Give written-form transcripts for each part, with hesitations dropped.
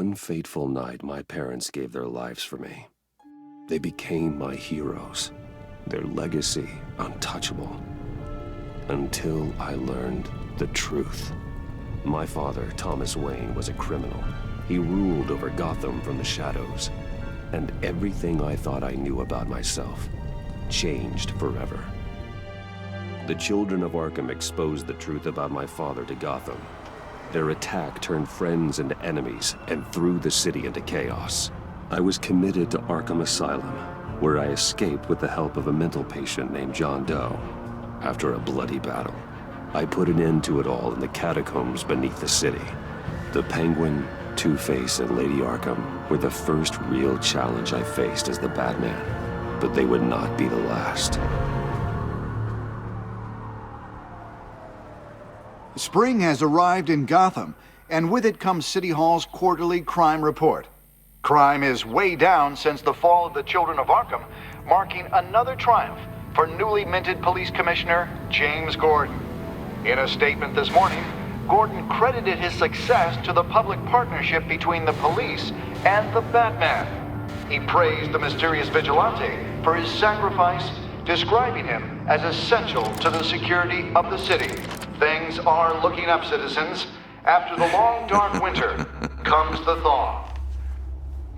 one fateful night, my parents gave their lives for me. They became my heroes, their legacy untouchable. Until I learned the truth. My father, Thomas Wayne, was a criminal. He ruled over Gotham from the shadows. And everything I thought I knew about myself changed forever. The children of Arkham exposed the truth about my father to Gotham. Their attack turned friends into enemies and threw the city into chaos. I was committed to Arkham Asylum, where I escaped with the help of a mental patient named John Doe. After a bloody battle, I put an end to it all in the catacombs beneath the city. The Penguin, Two-Face, and Lady Arkham were the first real challenge I faced as the Batman, but they would not be the last. Spring has arrived in Gotham, and with it comes City Hall's quarterly crime report. Crime is way down since the fall of the Children of Arkham, marking another triumph for newly minted Police Commissioner James Gordon. In a statement this morning, Gordon credited his success to the public partnership between the police and the Batman. He praised the mysterious vigilante for his sacrifice, describing him as essential to the security of the city. Things are looking up, citizens. After the long, dark winter comes the thaw.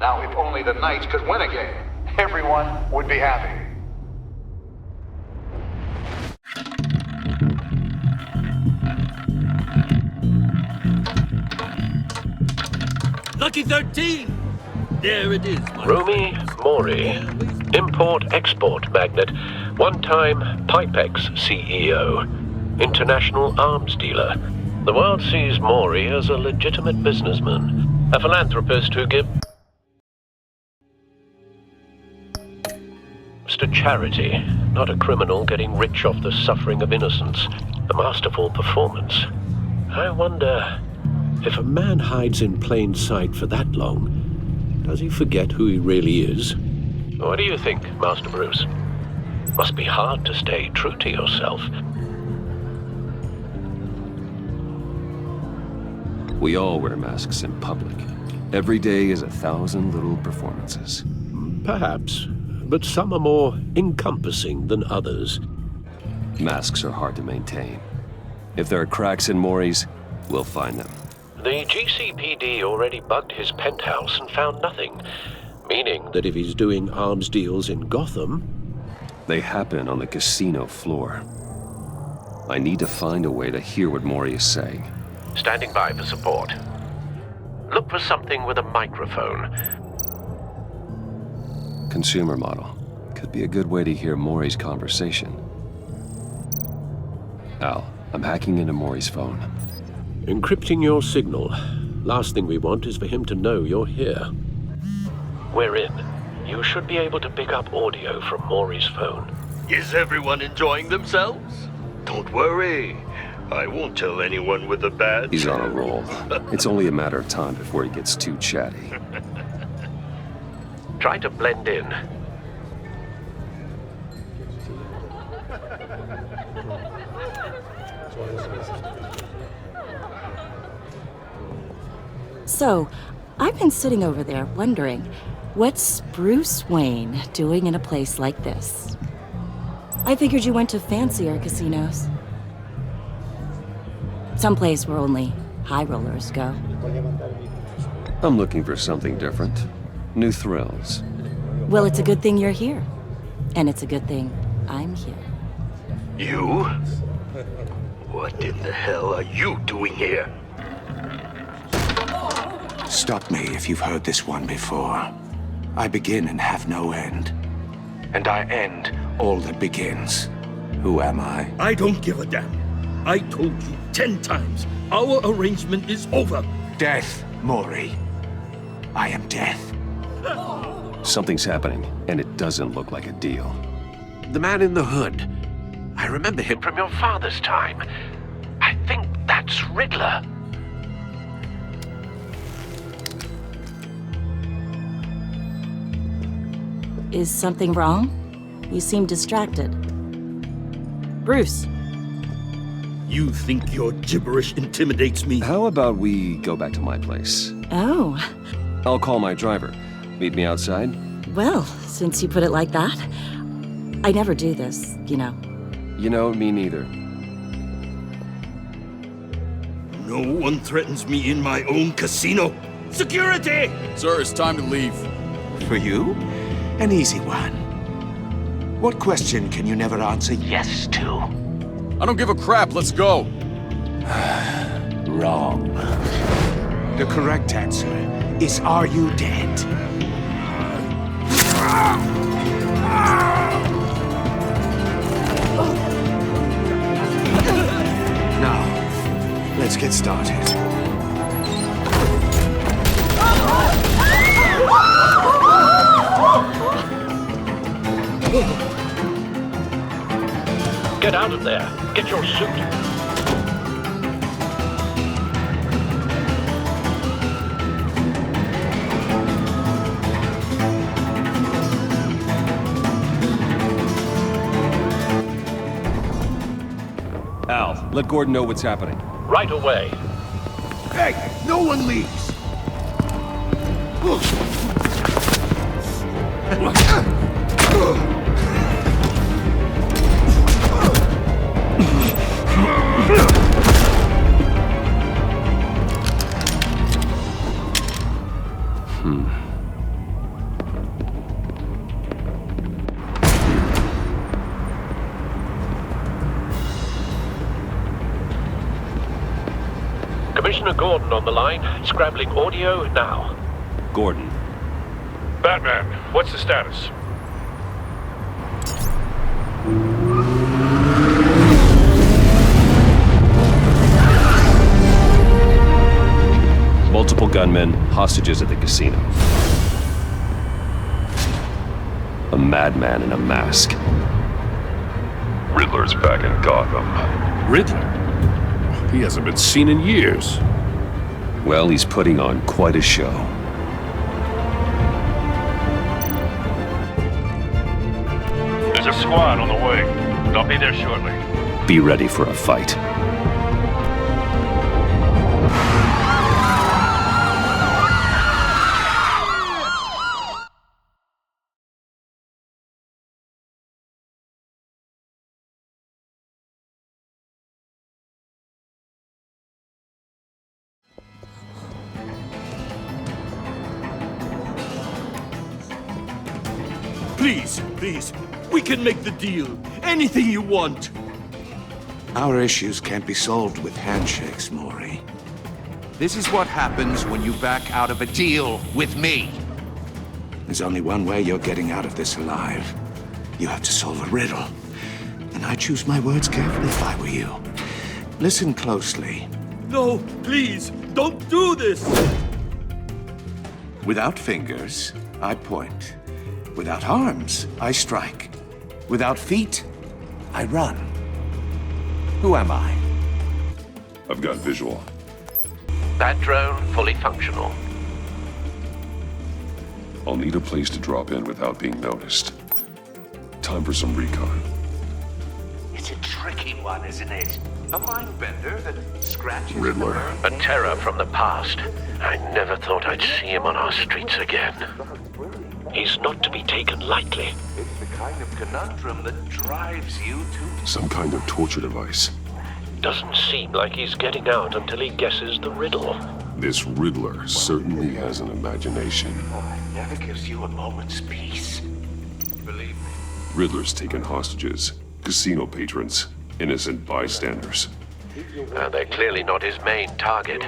Now, if only the Knights could win again, everyone would be happy. Lucky 13! There it is, my Rumi Mori, import-export magnate, one-time Pipex CEO, international arms dealer. The world sees Mori as a legitimate businessman, a philanthropist who gives to charity, not a criminal getting rich off the suffering of innocence. A masterful performance. I wonder, if a man hides in plain sight for that long, does he forget who he really is? What do you think, Master Bruce? Must be hard to stay true to yourself. We all wear masks in public. Every day is 1,000 little performances. Perhaps, but some are more encompassing than others. Masks are hard to maintain. If there are cracks in Mori's, we'll find them. The GCPD already bugged his penthouse and found nothing, meaning that if he's doing arms deals in Gotham... They happen on the casino floor. I need to find a way to hear what Mori is saying. Standing by for support. Look for something with a microphone. Consumer model. Could be a good way to hear Mori's conversation. Al, I'm hacking into Mori's phone. Encrypting your signal. Last thing we want is for him to know you're here. We're in. You should be able to pick up audio from Mori's phone. Is everyone enjoying themselves? Don't worry. I won't tell anyone with a badge. He's on a roll. It's only a matter of time before he gets too chatty. Try to blend in. So, I've been sitting over there wondering, what's Bruce Wayne doing in a place like this? I figured you went to fancier casinos. Someplace where only high rollers go. I'm looking for something different. New thrills. Well, it's a good thing you're here. And it's a good thing I'm here. You? What in the hell are you doing here? Stop me if you've heard this one before. I begin and have no end. And I end all that begins. Who am I? I don't give a damn. I told you 10 times. Our arrangement is over. Death, Mori. I am death. Something's happening, and it doesn't look like a deal. The man in the hood. I remember him from your father's time. I think that's Riddler. Is something wrong? You seem distracted. Bruce. You think your gibberish intimidates me? How about we go back to my place? Oh, I'll call my driver. Meet me outside? well, since you put it like that, I never do this, you know. You know, me neither. No one threatens me in my own casino. Security! Sir, it's time to leave. For you, an easy one. What question can you never answer yes to? I don't give a crap, let's go. Wrong. The correct answer is, are you dead? Now, let's get started. Get out of there. Get your suit. Al, let Gordon know what's happening. Right away. Hey, no one leaves! Commissioner Gordon on the line, scrambling audio now. Gordon. Batman, what's the status? Multiple gunmen, hostages at the casino. A madman in a mask. Riddler's back in Gotham. Riddler? He hasn't been seen in years. Well, he's putting on quite a show. There's a squad on the way. They'll be there shortly. Be ready for a fight. Please, please, we can make the deal. Anything you want. Our issues can't be solved with handshakes, Maury. This is what happens when you back out of a deal with me. There's only one way you're getting out of this alive. You have to solve a riddle. And I choose my words carefully if I were you. Listen closely. No, please, don't do this! Without fingers, I point. Without arms, I strike. Without feet, I run. Who am I? I've got visual. That drone fully functional. I'll need a place to drop in without being noticed. Time for some recon. It's a tricky one, isn't it? A mind bender that scratches Riddler. A terror from the past. I never thought I'd see him on our streets again. He's not to be taken lightly. It's the kind of conundrum that drives you to... Some kind of torture device. Doesn't seem like he's getting out until he guesses the riddle. This Riddler certainly has an imagination. Never gives you a moment's peace. Believe me. Riddler's taken hostages, casino patrons, innocent bystanders. They're clearly not his main target.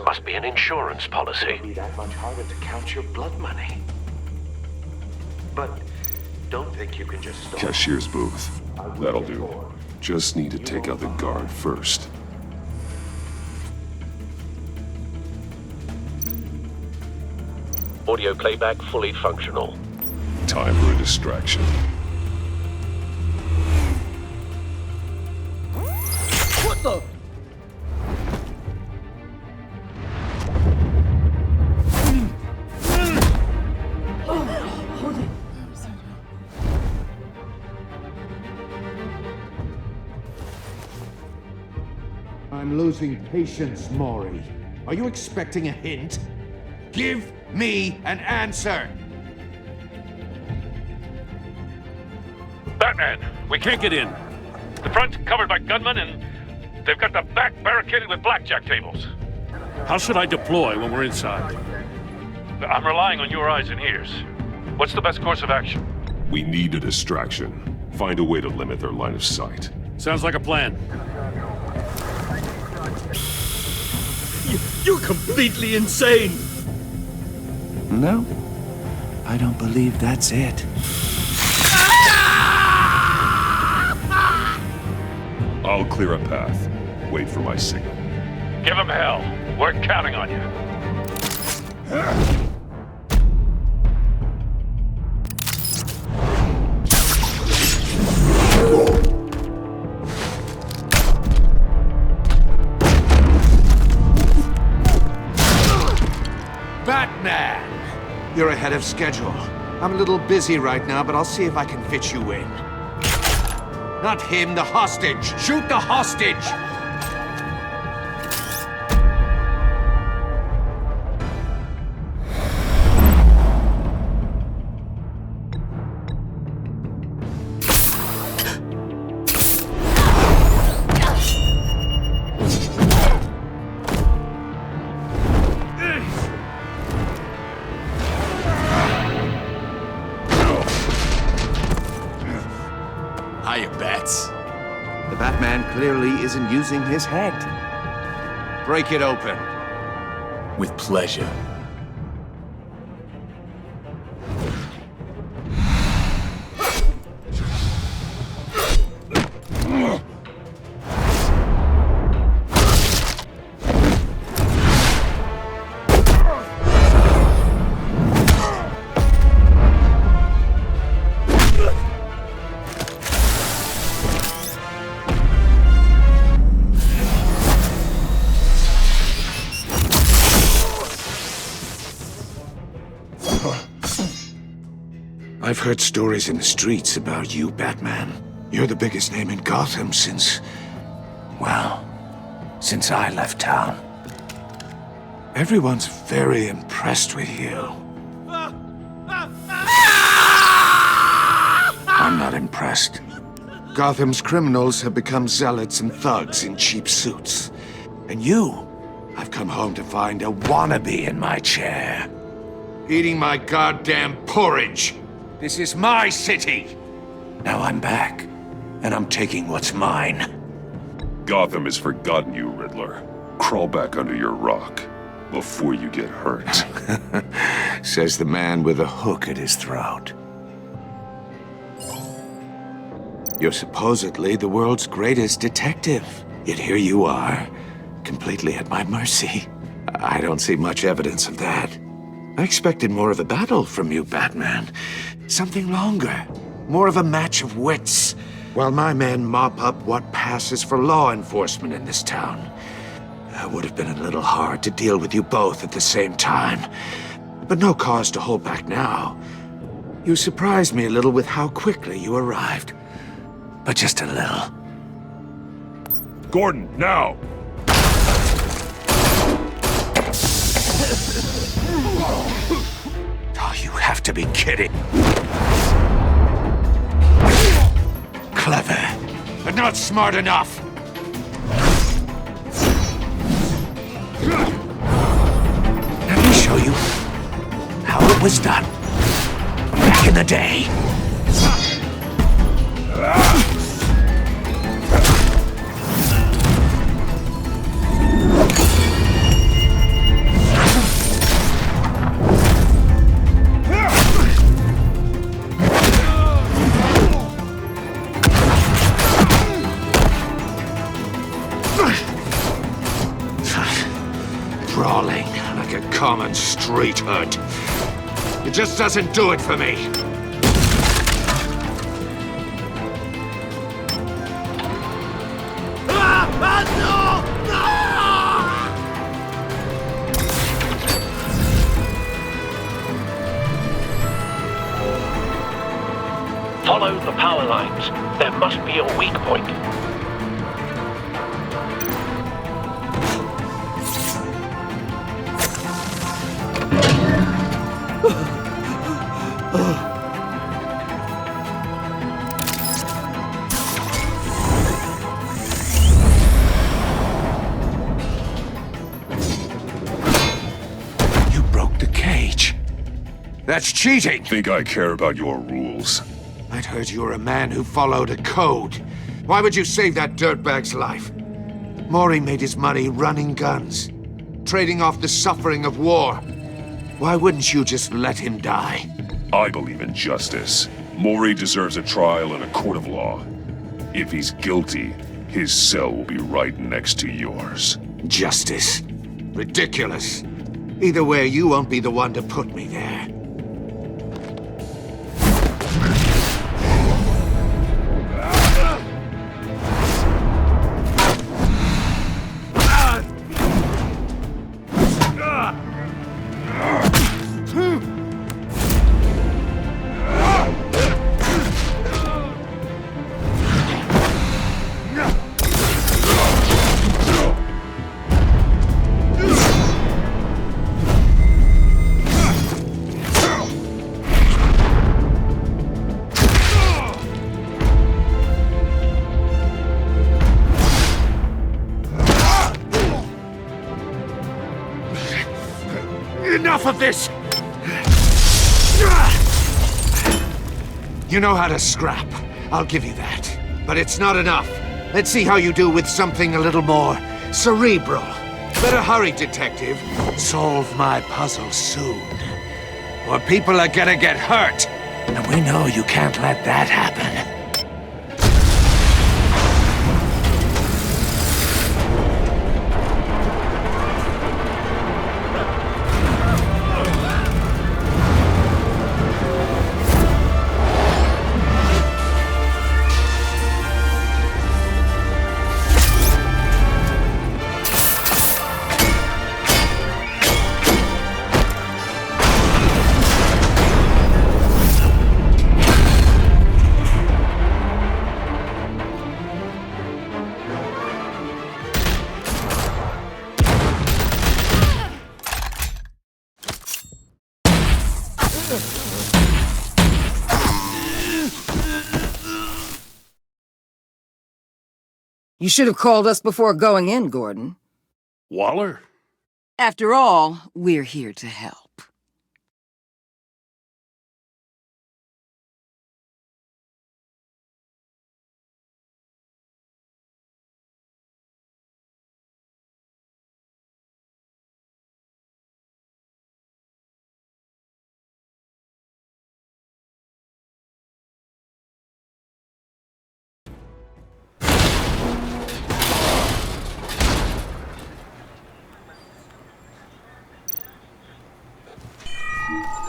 Must be an insurance policy. It'd be that much harder to count your blood money. But don't think you can just stop. Cashier's booth. That'll do. Just need to take out the guard first. Audio playback fully functional. Time for a distraction. What the? I'm losing patience, Maury. Are you expecting a hint? Give me an answer! Batman, we can't get in. The front's covered by gunmen and they've got the back barricaded with blackjack tables. How should I deploy when we're inside? I'm relying on your eyes and ears. What's the best course of action? We need a distraction. Find a way to limit their line of sight. Sounds like a plan. You're completely insane! No, I don't believe that's it. I'll clear a path. Wait for my signal. Give them hell. We're counting on you. Batman! You're ahead of schedule. I'm a little busy right now, but I'll see if I can fit you in. Not him, the hostage! Shoot the hostage! Hiya, Bats. The Batman clearly isn't using his head. Break it open. With pleasure. I've heard stories in the streets about you, Batman. You're the biggest name in Gotham since... well, since I left town. Everyone's very impressed with you. I'm not impressed. Gotham's criminals have become zealots and thugs in cheap suits. And you, I've come home to find a wannabe in my chair. Eating my goddamn porridge. This is my city. Now I'm back, and I'm taking what's mine. Gotham has forgotten you, Riddler. Crawl back under your rock before you get hurt. Says the man with a hook at his throat. You're supposedly the world's greatest detective. Yet here you are, completely at my mercy. I don't see much evidence of that. I expected more of a battle from you, Batman. Something longer. More of a match of wits. While my men mop up what passes for law enforcement in this town. It would have been a little hard to deal with you both at the same time. But no cause to hold back now. You surprised me a little with how quickly you arrived. But just a little. Gordon, now! Oh, you have to be kidding. Clever, but not smart enough. Let me show you how it was done back in the day. Brawling like a common street hood. It just doesn't do it for me. Follow the power lines. There must be a weak point. You broke the cage. That's cheating! Think I care about your rules? I'd heard you were a man who followed a code. Why would you save that dirtbag's life? Maury made his money running guns, trading off the suffering of war. Why wouldn't you just let him die? I believe in justice. Maury deserves a trial in a court of law. If he's guilty, his cell will be right next to yours. Justice? Ridiculous. Either way, you won't be the one to put me there. Enough of this! You know how to scrap. I'll give you that. But it's not enough. Let's see how you do with something a little more cerebral. Better hurry, detective. Solve my puzzle soon. Or people are gonna get hurt. And we know you can't let that happen. You should have called us before going in, Gordon. Waller? After all, we're here to help.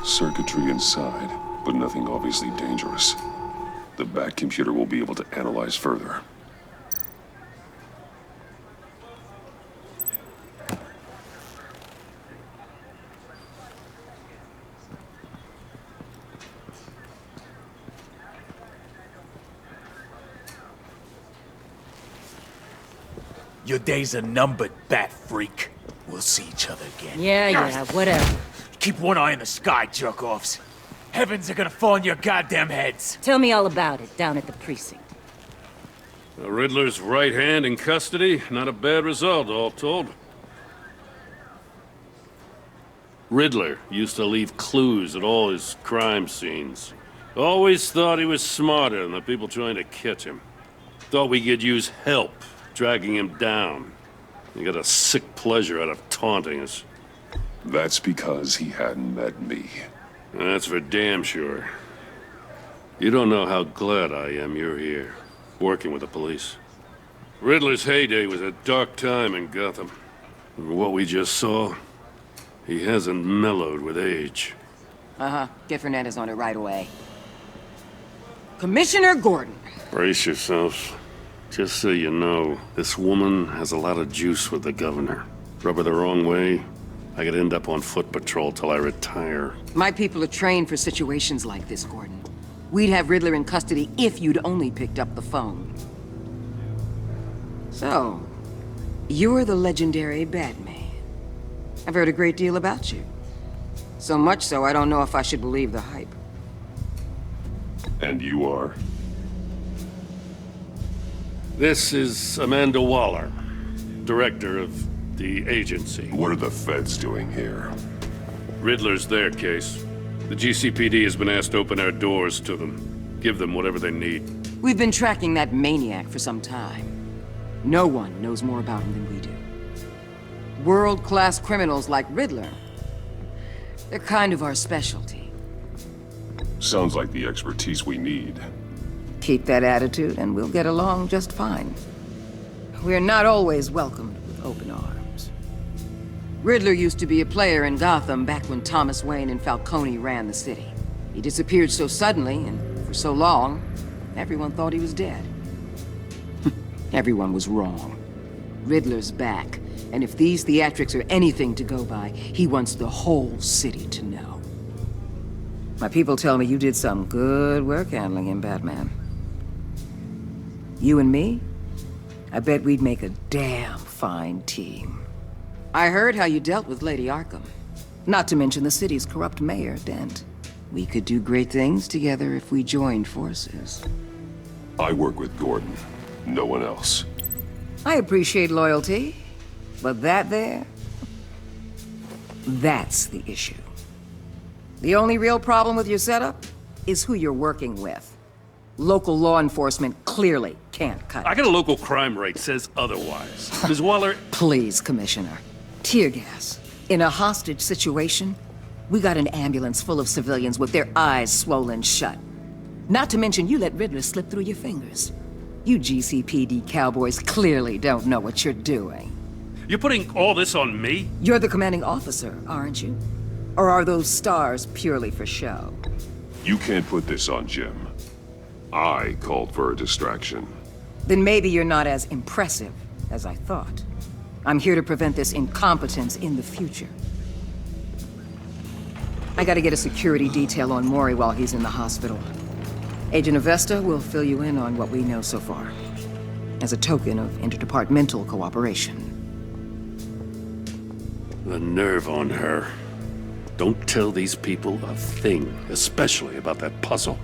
Circuitry inside, but nothing obviously dangerous. The back computer will be able to analyze further. Your days are numbered, bat freak. We'll see each other again. Yeah, whatever. Keep one eye in the sky, jerk-offs. Heavens are gonna fall on your goddamn heads. Tell me all about it down at the precinct. The Riddler's right hand in custody. Not a bad result, all told. Riddler used to leave clues at all his crime scenes. Always thought he was smarter than the people trying to catch him. Thought we could use help dragging him down. He got a sick pleasure out of taunting us. That's because he hadn't met me. That's for damn sure. You don't know how glad I am you're here, working with the police. Riddler's heyday was a dark time in Gotham. And what we just saw, he hasn't mellowed with age. Get Fernandez on it right away. Commissioner Gordon. Brace yourselves. Just so you know, this woman has a lot of juice with the governor. Rub her the wrong way, I could end up on foot patrol till I retire. My people are trained for situations like this, Gordon. We'd have Riddler in custody if you'd only picked up the phone. So, you're the legendary Batman. I've heard a great deal about you. So much so, I don't know if I should believe the hype. And you are? This is Amanda Waller, director of the agency. What are the feds doing here? Riddler's their case. The GCPD has been asked to open our doors to them. Give them whatever they need. We've been tracking that maniac for some time. No one knows more about him than we do. World-class criminals like Riddler. They're kind of our specialty. Sounds like the expertise we need. Keep that attitude and we'll get along just fine. We're not always welcomed with open arms. Riddler used to be a player in Gotham back when Thomas Wayne and Falcone ran the city. He disappeared so suddenly and for so long, everyone thought he was dead. Everyone was wrong. Riddler's back, and if these theatrics are anything to go by, he wants the whole city to know. My people tell me you did some good work handling him, Batman. You and me? I bet we'd make a damn fine team. I heard how you dealt with Lady Arkham. Not to mention the city's corrupt mayor, Dent. We could do great things together if we joined forces. I work with Gordon. No one else. I appreciate loyalty, but that there... that's the issue. The only real problem with your setup is who you're working with. Local law enforcement clearly can't cut it. I got a local crime rate says otherwise. Ms. Waller... Please, Commissioner. Tear gas. In a hostage situation, we got an ambulance full of civilians with their eyes swollen shut. Not to mention you let Riddler slip through your fingers. You GCPD cowboys clearly don't know what you're doing. You're putting all this on me? You're the commanding officer, aren't you? Or are those stars purely for show? You can't put this on Jim. I called for a distraction. Then maybe you're not as impressive as I thought. I'm here to prevent this incompetence in the future. I gotta get a security detail on Maury while he's in the hospital. Agent Avesta will fill you in on what we know so far, as a token of interdepartmental cooperation. The nerve on her. Don't tell these people a thing, especially about that puzzle.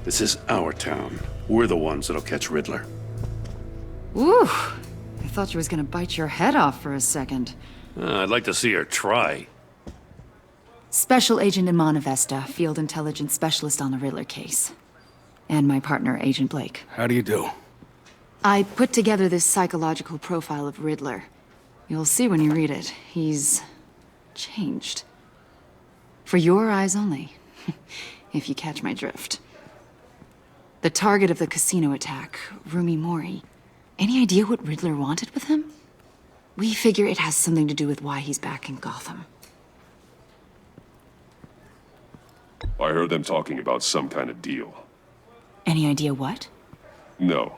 This is our town. We're the ones that'll catch Riddler. Ooh, I thought you was gonna bite your head off for a second. I'd like to see her try. Special Agent Iman Avesta, Field Intelligence Specialist on the Riddler case. And my partner, Agent Blake. How do you do? I put together this psychological profile of Riddler. You'll see when you read it. He's... changed. For your eyes only, if you catch my drift. The target of the casino attack, Rumi Mori. Any idea what Riddler wanted with him? We figure it has something to do with why he's back in Gotham. I heard them talking about some kind of deal. Any idea what? No,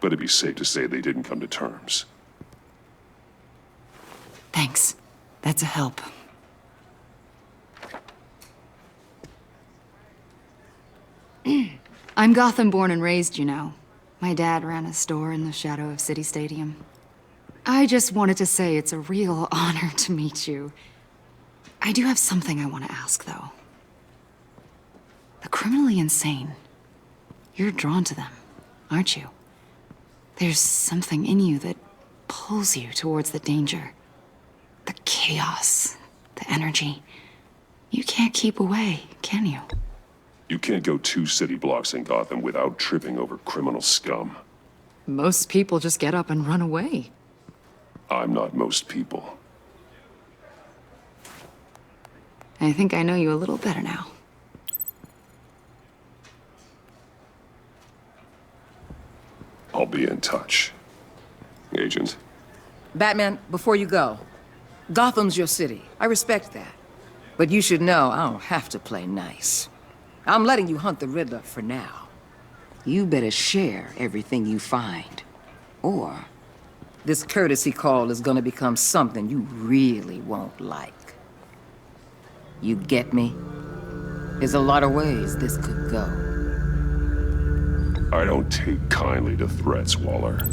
but it'd be safe to say they didn't come to terms. Thanks. That's a help. I'm Gotham born and raised, you know. My dad ran a store in the shadow of City Stadium. I just wanted to say it's a real honor to meet you. I do have something I want to ask, though. The criminally insane. You're drawn to them, aren't you? There's something in you that pulls you towards the danger. The chaos, the energy. You can't keep away, can you? You can't go 2 city blocks in Gotham without tripping over criminal scum. Most people just get up and run away. I'm not most people. I think I know you a little better now. I'll be in touch. Agent. Batman, before you go, Gotham's your city. I respect that. But you should know I don't have to play nice. I'm letting you hunt the Riddler for now. You better share everything you find. Or this courtesy call is gonna become something you really won't like. You get me? There's a lot of ways this could go. I don't take kindly to threats, Waller.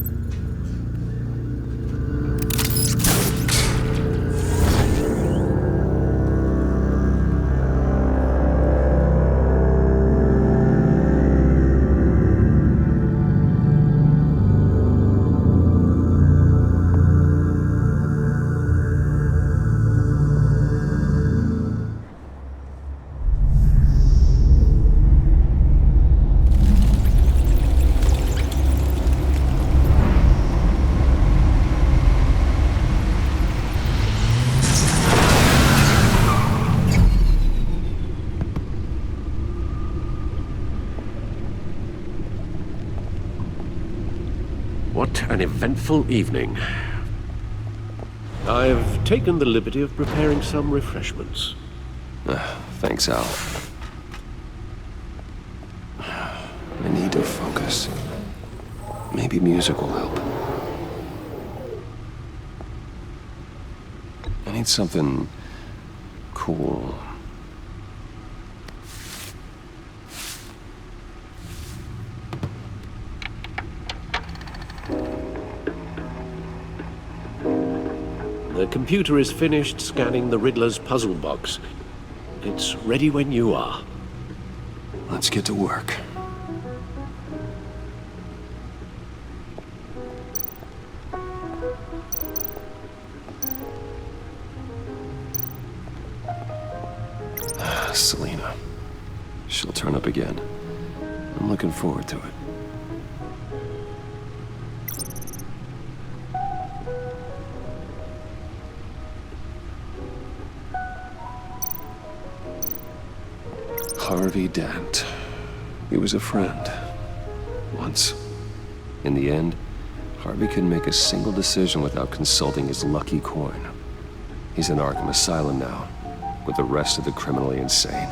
What an eventful evening. I've taken the liberty of preparing some refreshments. Thanks, Al. I need to focus. Maybe music will help. I need something cool. The computer is finished scanning the Riddler's puzzle box. It's ready when you are. Let's get to work. Selena. She'll turn up again. I'm looking forward to it. Harvey Dent. He was a friend. Once. In the end, Harvey couldn't make a single decision without consulting his lucky coin. He's in Arkham Asylum now, with the rest of the criminally insane.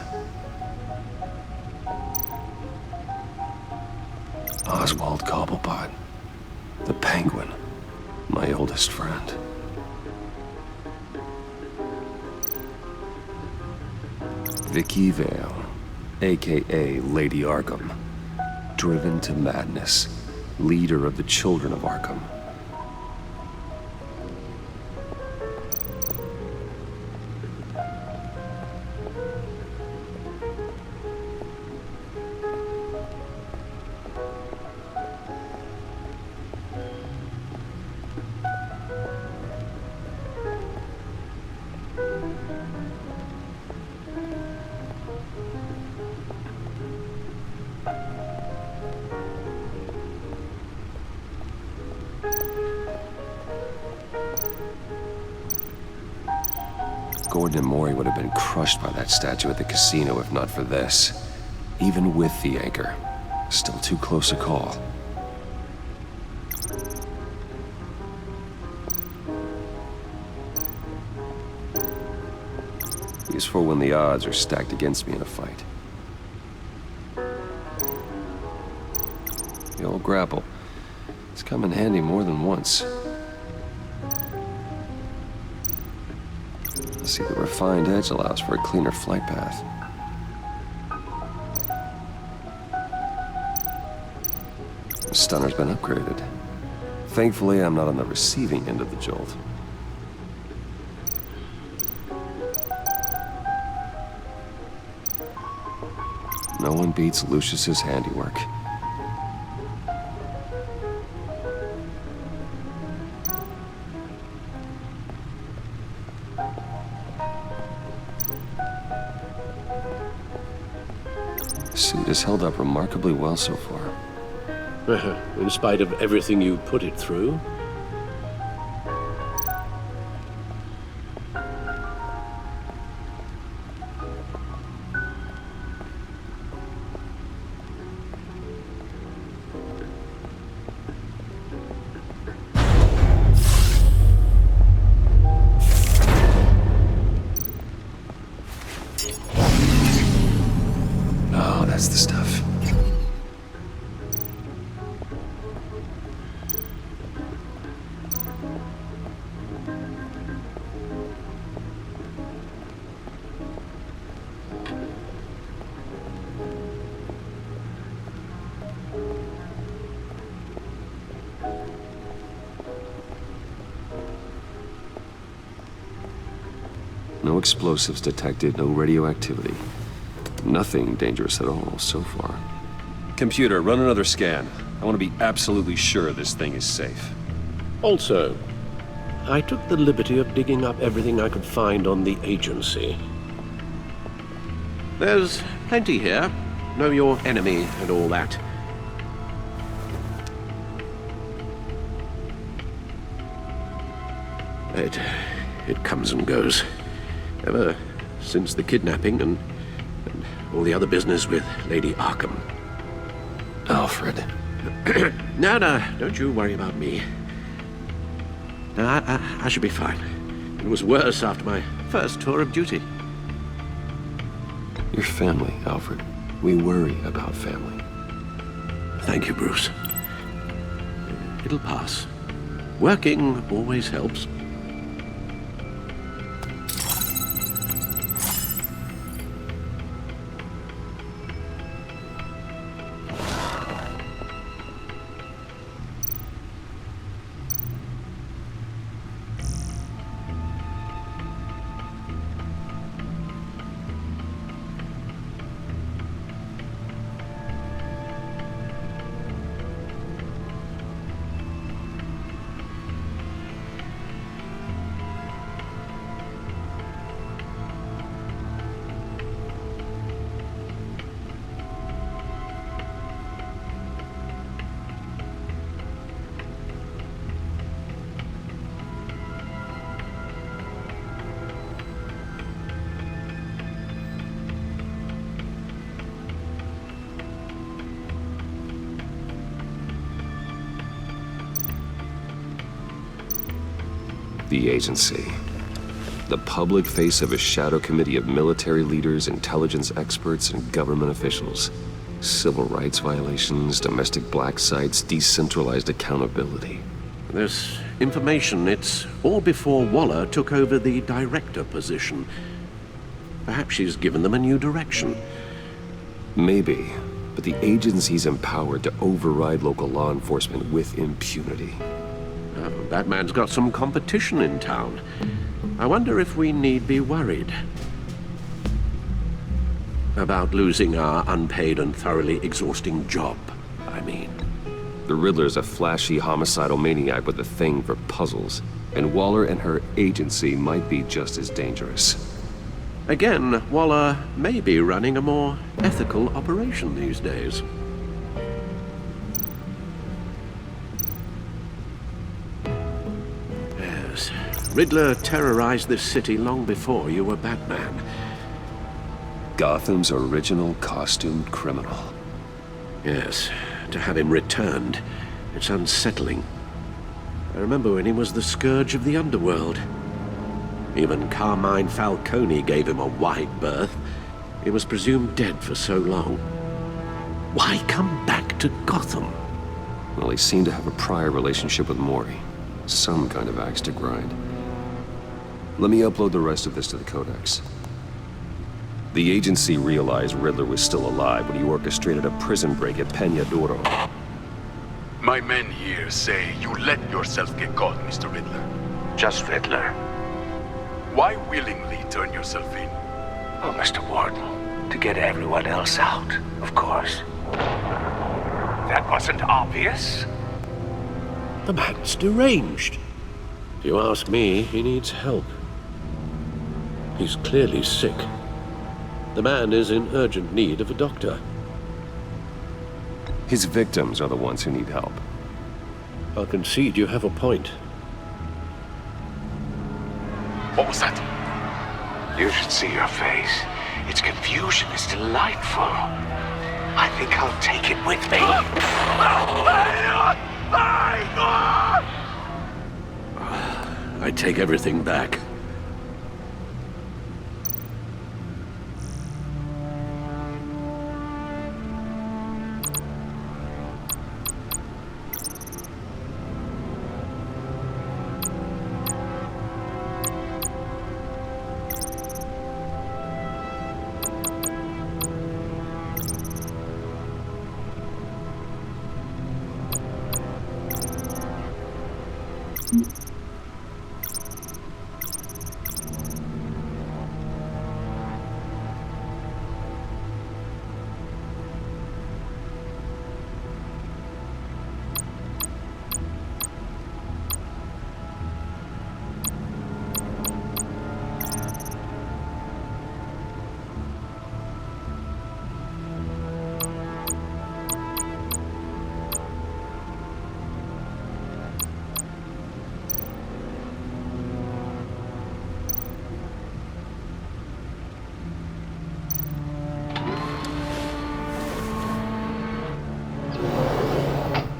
Oswald Cobblepot. The Penguin. My oldest friend. Vicky Vale. A.K.A. Lady Arkham. Driven to madness. Leader of the Children of Arkham. Gordon and Maury would have been crushed by that statue at the casino if not for this. Even with the anchor, still too close a call. Useful when the odds are stacked against me in a fight. The old grapple. It's come in handy more than once. See, the refined edge allows for a cleaner flight path. The stunner's been upgraded. Thankfully, I'm not on the receiving end of the jolt. No one beats Lucius's handiwork. Suit has held up remarkably well so far. In spite of everything you put it through? Oh, that's the stuff. No explosives detected, no radioactivity. Nothing dangerous at all so far. Computer, run another scan. I want to be absolutely sure this thing is safe. Also, I took the liberty of digging up everything I could find on the agency. There's plenty here. Know your enemy and all that. It comes and goes. Ever since the kidnapping and all the other business with Lady Arkham. Alfred. No, don't you worry about me. No, I should be fine. It was worse after my first tour of duty. Your family, Alfred. We worry about family. Thank you, Bruce. It'll pass. Working always helps. The agency. The public face of a shadow committee of military leaders, intelligence experts, and government officials. Civil rights violations, domestic black sites, decentralized accountability. This information, it's all before Waller took over the director position. Perhaps she's given them a new direction. Maybe, but the agency's empowered to override local law enforcement with impunity. Batman's got some competition in town. I wonder if we need be worried about losing our unpaid and thoroughly exhausting job, I mean. The Riddler's a flashy homicidal maniac with a thing for puzzles, and Waller and her agency might be just as dangerous. Again, Waller may be running a more ethical operation these days. Riddler terrorized this city long before you were Batman. Gotham's original costumed criminal. Yes, to have him returned, it's unsettling. I remember when he was the scourge of the underworld. Even Carmine Falcone gave him a wide berth. He was presumed dead for so long. Why come back to Gotham? Well, he seemed to have a prior relationship with Mori. Some kind of axe to grind. Let me upload the rest of this to the Codex. The agency realized Riddler was still alive when he orchestrated a prison break at Peñadoro. My men here say you let yourself get caught, Mr. Riddler. Just Riddler. Why willingly turn yourself in? Oh, Mr. Warden, to get everyone else out, of course. That wasn't obvious. The man's deranged. If you ask me, he needs help. He's clearly sick. The man is in urgent need of a doctor. His victims are the ones who need help. I'll concede you have a point. What was that? You should see your face. Its confusion is delightful. I think I'll take it with me. I take everything back.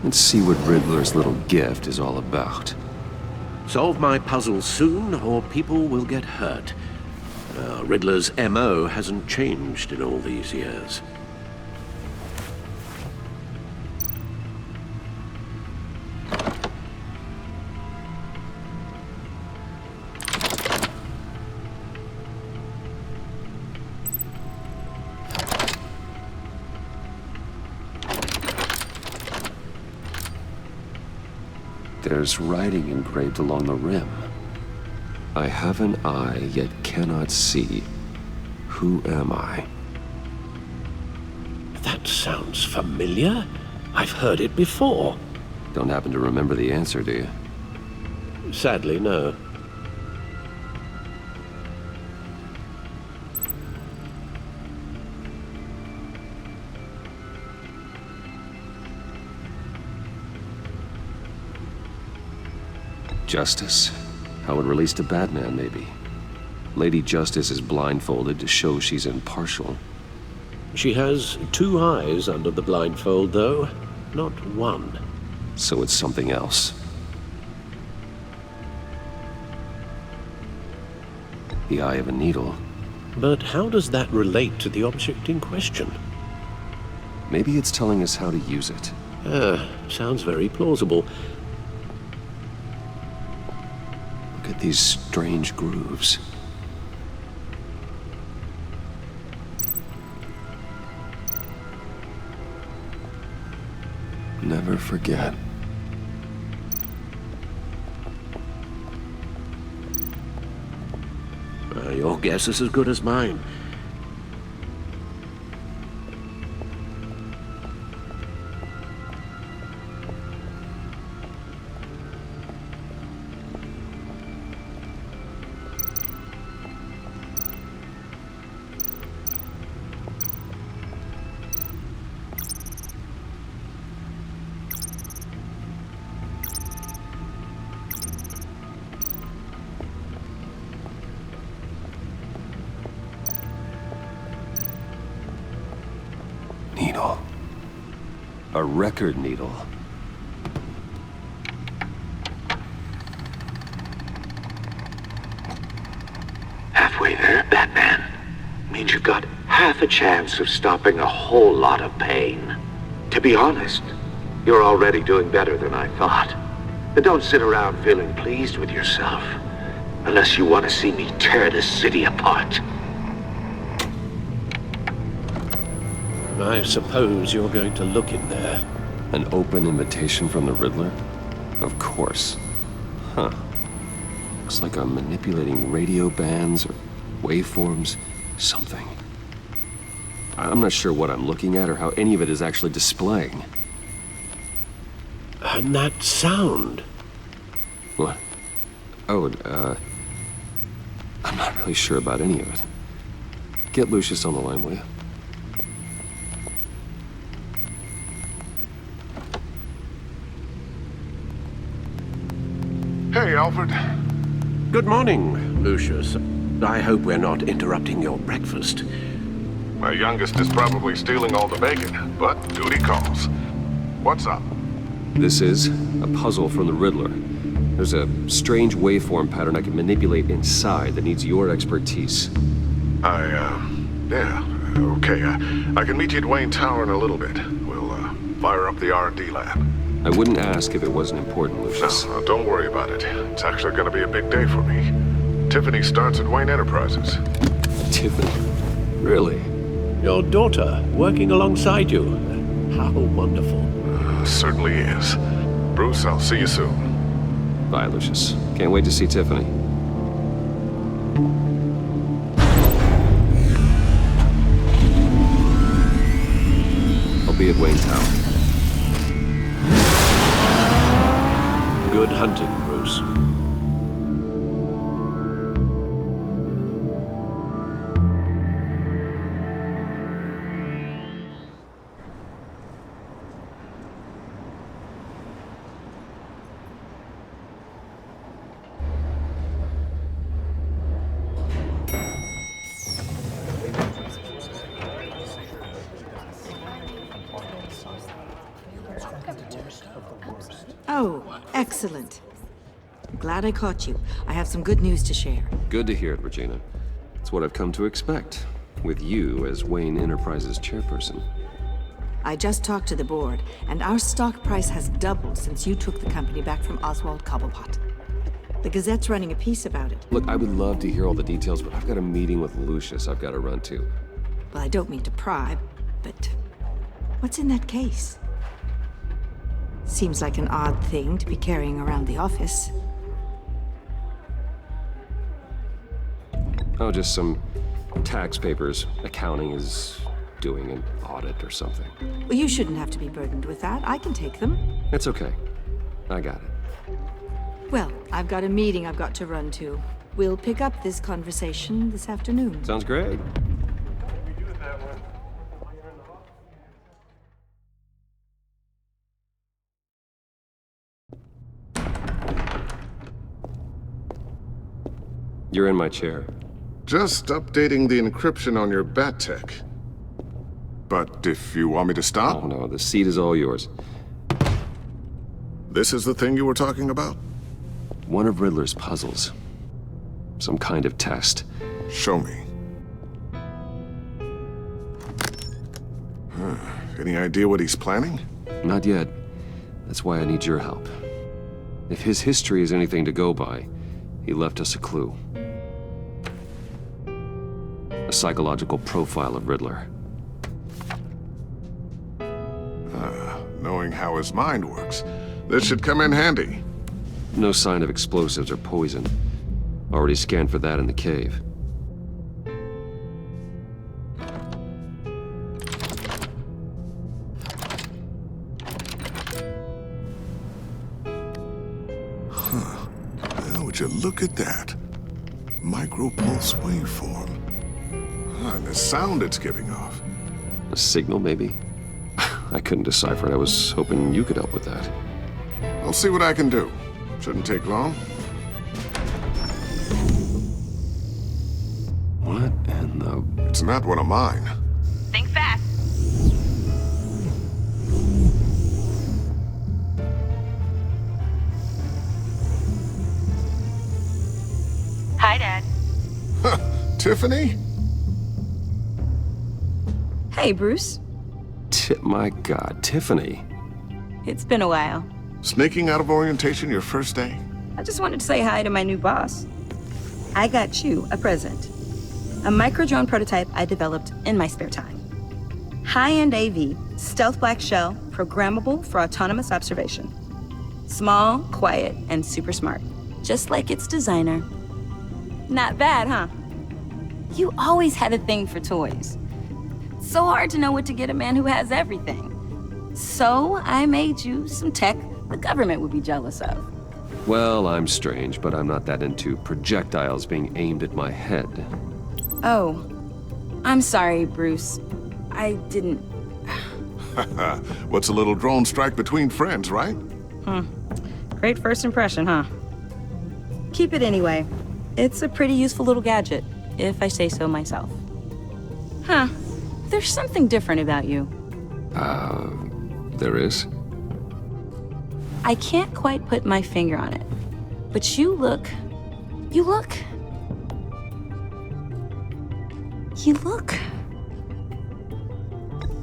Let's see what Riddler's little gift is all about. Solve my puzzle soon, or people will get hurt. Riddler's MO hasn't changed in all these years. There's writing engraved along the rim. I have an eye, yet cannot see. Who am I? That sounds familiar. I've heard it before. Don't happen to remember the answer, do you? Sadly, no. Justice. How it relates to Batman, maybe. Lady Justice is blindfolded to show she's impartial. She has 2 eyes under the blindfold, though, not 1. So it's something else. The eye of a needle. But how does that relate to the object in question? Maybe it's telling us how to use it. Sounds very plausible. Look at these strange grooves. Never forget. Your guess is as good as mine. Needle. A record needle. Halfway there, Batman. Means you've got half a chance of stopping a whole lot of pain. To be honest, you're already doing better than I thought. But don't sit around feeling pleased with yourself. Unless you want to see me tear this city apart. I suppose you're going to look in there. An open invitation from the Riddler? Of course. Huh. Looks like I'm manipulating radio bands or waveforms, something. I'm not sure what I'm looking at or how any of it is actually displaying. And that sound? What? Oh, I'm not really sure about any of it. Get Lucius on the line, will you? Hey, Alfred. Good morning, Lucius. I hope we're not interrupting your breakfast. My youngest is probably stealing all the bacon, but duty calls. What's up? This is a puzzle from the Riddler. There's a strange waveform pattern I can manipulate inside that needs your expertise. Yeah, okay. I can meet you at Wayne Tower in a little bit. We'll, fire up the R&D lab. I wouldn't ask if it wasn't important, Lucius. No, don't worry about it. It's actually gonna be a big day for me. Tiffany starts at Wayne Enterprises. Tiffany? Really? Your daughter, working alongside you. How wonderful. Certainly is. Bruce, I'll see you soon. Bye, Lucius. Can't wait to see Tiffany. I'll be at Wayne Tower. Good hunting, Bruce. Excellent. Glad I caught you. I have some good news to share. Good to hear it, Regina. It's what I've come to expect, with you as Wayne Enterprises chairperson. I just talked to the board, and our stock price has doubled since you took the company back from Oswald Cobblepot. The Gazette's running a piece about it. Look, I would love to hear all the details, but I've got a meeting with Lucius I've got to run to. Well, I don't mean to pry, but what's in that case? Seems like an odd thing to be carrying around the office. Oh, just some tax papers. Accounting is doing an audit or something. Well, you shouldn't have to be burdened with that. I can take them. It's okay. I got it. Well, I've got a meeting I've got to run to. We'll pick up this conversation this afternoon. Sounds great. You're in my chair. Just updating the encryption on your bat tech. But if you want me to stop... Oh no, the seat is all yours. This is the thing you were talking about? One of Riddler's puzzles. Some kind of test. Show me. Any idea what he's planning? Not yet. That's why I need your help. If his history is anything to go by, he left us a clue. A psychological profile of Riddler. Knowing how his mind works, this should come in handy. No sign of explosives or poison. Already scanned for that in the cave. Well, would you look at that? Micropulse waveform. And the sound it's giving off. A signal, maybe? I couldn't decipher it. I was hoping you could help with that. I'll see what I can do. Shouldn't take long. What in the... It's not one of mine. Think fast. Hi, Dad. Tiffany? Hey, Bruce. My God, Tiffany. It's been a while. Sneaking out of orientation your first day? I just wanted to say hi to my new boss. I got you a present. A micro-drone prototype I developed in my spare time. High-end AV, stealth black shell, programmable for autonomous observation. Small, quiet, and super smart. Just like its designer. Not bad, huh? You always had a thing for toys. So hard to know what to get a man who has everything. So I made you some tech the government would be jealous of. Well, I'm strange, but I'm not that into projectiles being aimed at my head. Oh, I'm sorry, Bruce. I didn't... What's a little drone strike between friends, right? Great first impression, huh? Keep it anyway. It's a pretty useful little gadget, if I say so myself. Huh. There's something different about you. There is? I can't quite put my finger on it, but you look...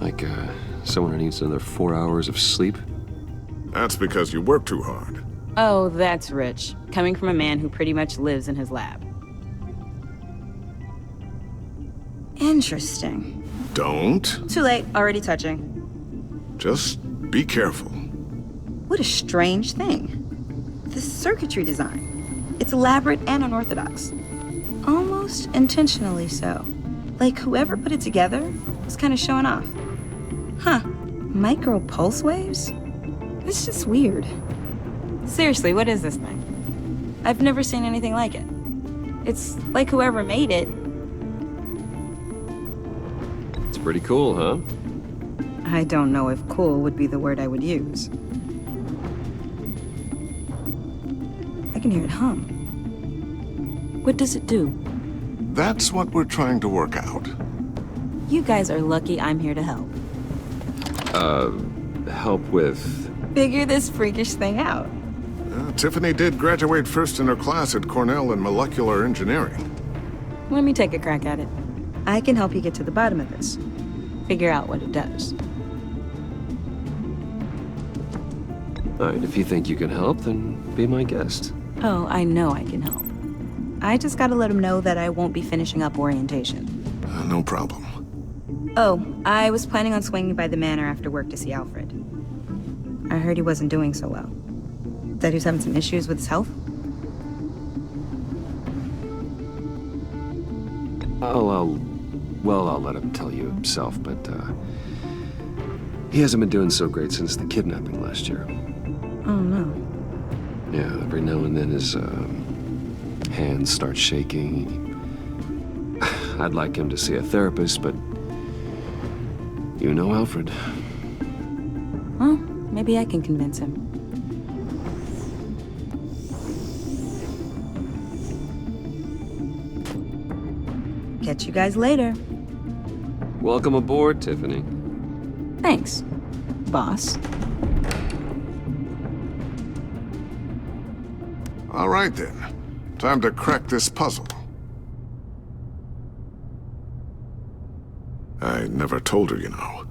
Like, someone who needs another 4 hours of sleep? That's because you work too hard. Oh, that's rich. Coming from a man who pretty much lives in his lab. Interesting. Don't. Too late, already touching. Just be careful. What a strange thing. The circuitry design. It's elaborate and unorthodox. Almost intentionally so. Like whoever put it together was kind of showing off. Huh. Micro pulse waves? It's just weird. Seriously, what is this thing? I've never seen anything like it. It's like whoever made it. It's pretty cool, huh? I don't know if cool would be the word I would use. I can hear it hum. What does it do? That's what we're trying to work out. You guys are lucky I'm here to help. Help with... Figure this freakish thing out. Tiffany did graduate first in her class at Cornell in molecular engineering. Let me take a crack at it. I can help you get to the bottom of this. Figure out what it does. All right, if you think you can help, then be my guest. Oh, I know I can help. I just gotta let him know that I won't be finishing up orientation. No problem. Oh, I was planning on swinging by the manor after work to see Alfred. I heard he wasn't doing so well. That he was having some issues with his health? I'll let him tell you himself, but, he hasn't been doing so great since the kidnapping last year. Oh, no. Yeah, every now and then his, hands start shaking. I'd like him to see a therapist, but you know Alfred. Well, maybe I can convince him. Catch you guys later. Welcome aboard, Tiffany. Thanks, boss. All right, then. Time to crack this puzzle. I never told her, you know.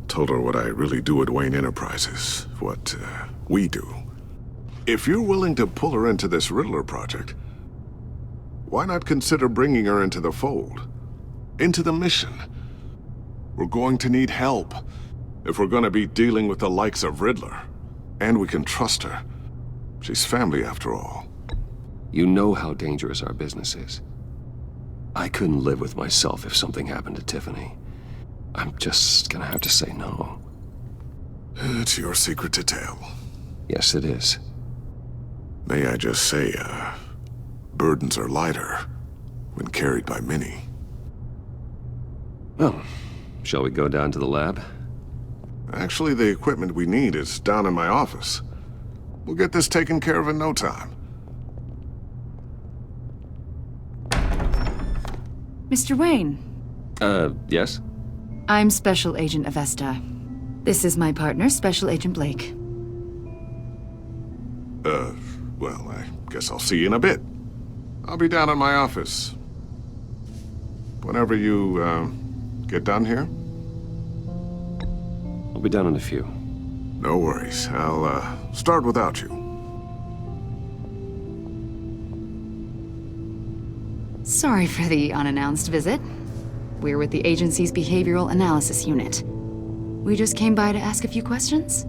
Told her what I really do at Wayne Enterprises. What, we do. If you're willing to pull her into this Riddler project, why not consider bringing her into the fold? Into the mission? We're going to need help if we're going to be dealing with the likes of Riddler. And we can trust her. She's family, after all. You know how dangerous our business is. I couldn't live with myself if something happened to Tiffany. I'm just gonna have to say no. It's your secret to tell. Yes, it is. May I just say, burdens are lighter when carried by many. Well, shall we go down to the lab? Actually, the equipment we need is down in my office. We'll get this taken care of in no time. Mr. Wayne. Yes? I'm Special Agent Avesta. This is my partner, Special Agent Blake. Well, I guess I'll see you in a bit. I'll be down in my office. Whenever you, get done here? I'll be down in a few. No worries. I'll, start without you. Sorry for the unannounced visit. We're with the agency's Behavioral Analysis Unit. We just came by to ask a few questions.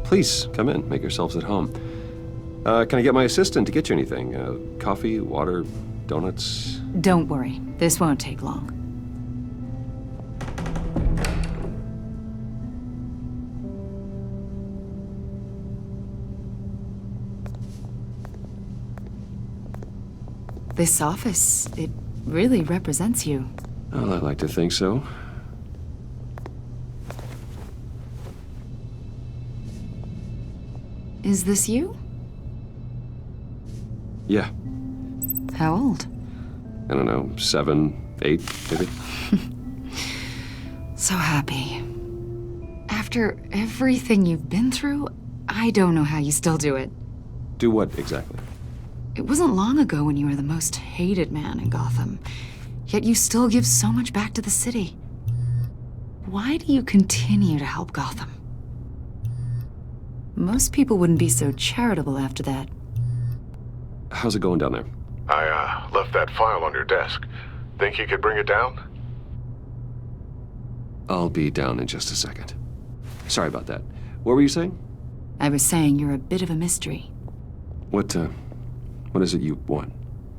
Please, come in. Make yourselves at home. Can I get my assistant to get you anything? Coffee, water, donuts? Don't worry. This won't take long. This office, it really represents you. Well, I like to think so. Is this you? Yeah. How old? I don't know, 7, 8, maybe? So happy. After everything you've been through, I don't know how you still do it. Do what, exactly? It wasn't long ago when you were the most hated man in Gotham, yet you still give so much back to the city. Why do you continue to help Gotham? Most people wouldn't be so charitable after that. How's it going down there? I, left that file on your desk. Think you could bring it down? I'll be down in just a second. Sorry about that. What were you saying? I was saying you're a bit of a mystery. What is it you want?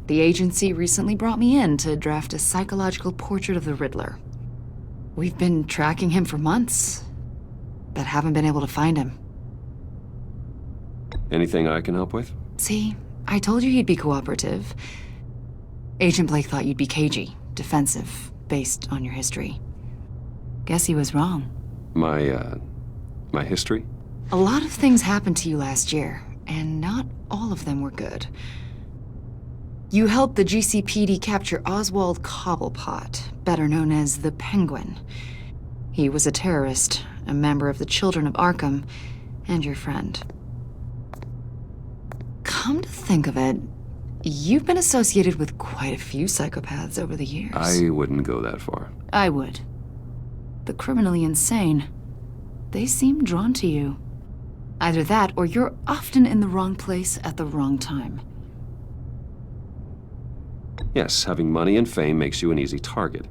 The agency recently brought me in to draft a psychological portrait of the Riddler. We've been tracking him for months, but haven't been able to find him. Anything I can help with? See, I told you he'd be cooperative. Agent Blake thought you'd be cagey, defensive, based on your history. Guess he was wrong. My history? A lot of things happened to you last year, and not all of them were good. You helped the GCPD capture Oswald Cobblepot, better known as the Penguin. He was a terrorist, a member of the Children of Arkham, and your friend. Come to think of it, you've been associated with quite a few psychopaths over the years. I wouldn't go that far. I would. The criminally insane. They seem drawn to you. Either that, or you're often in the wrong place at the wrong time. Yes, having money and fame makes you an easy target.